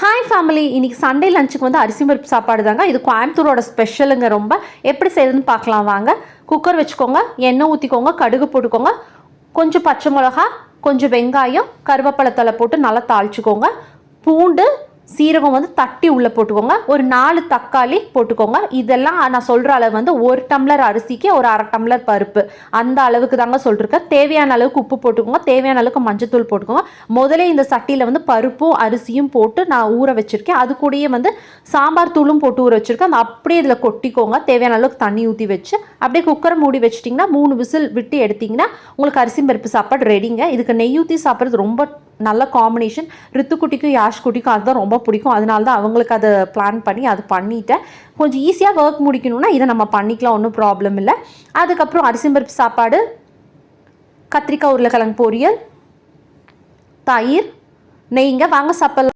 Hi family, இன்றைக்கி Sunday லஞ்சுக்கு வந்து அரிசி பருப்பு சாப்பாடு தாங்க. இது கோயம்புத்தூரோட ஸ்பெஷலுங்க. ரொம்ப எப்படி செய்யுதுன்னு பார்க்கலாம் வாங்க. குக்கர் வச்சுக்கோங்க, எண்ணெய் ஊற்றிக்கோங்க, கடுகு போட்டுக்கோங்க, கொஞ்சம் பச்சை மிளகா, கொஞ்சம் வெங்காயம், கருவேப்பிலை போட்டு நல்லா தாளிச்சுக்கோங்க. பூண்டு சீரகம் வந்து தட்டி உள்ளே போட்டுக்கோங்க. ஒரு 4 தக்காளி போட்டுக்கோங்க. இதெல்லாம் நான் சொல்கிற அளவு வந்து 1 டம்ளர் அரிசிக்கு ஒரு 1/2 டம்ளர் பருப்பு, அந்த அளவுக்கு தாங்க சொல்லிருக்கேன். தேவையான அளவுக்கு உப்பு போட்டுக்கோங்க, தேவையான அளவுக்கு மஞ்சத்தூள் போட்டுக்கோங்க. முதலே இந்த சட்டியில் வந்து பருப்பும் அரிசியும் போட்டு நான் ஊற வச்சுருக்கேன். அது கூடயே வந்து சாம்பார் தூளும் போட்டு ஊற வச்சுருக்கேன். அந்த அப்படியே இதில் கொட்டிக்கோங்க. தேவையான அளவுக்கு தண்ணி ஊற்றி வச்சு அப்படியே குக்கரை மூடி வச்சிட்டிங்கன்னா 3 விசில் விட்டு எடுத்திங்கன்னா உங்களுக்கு அரிசி பருப்பு சாப்பாடு ரெடிங்க. இதுக்கு நெய் ஊற்றி சாப்பிட்றது ரொம்ப நல்ல காம்பினேஷன். ரித்துக்குட்டிக்கும் யாஷ் குட்டிக்கும் அதுதான் ரொம்ப பிடிக்கும். அதனால தான் அவங்களுக்கு அதை பிளான் பண்ணி அது பண்ணிட்டேன். கொஞ்சம் ஈஸியாக ஒர்க் முடிக்கணும்னா இதை நம்ம பண்ணிக்கலாம், ஒன்றும் ப்ராப்ளம் இல்லை. அதுக்கப்புறம் அரிசி பருப்பு சாப்பாடு, கத்திரிக்காய் உருளைக்கிழங்கு பொரியல், தயிர், நெய்ங்க. வாங்க சாப்பிடலாம்.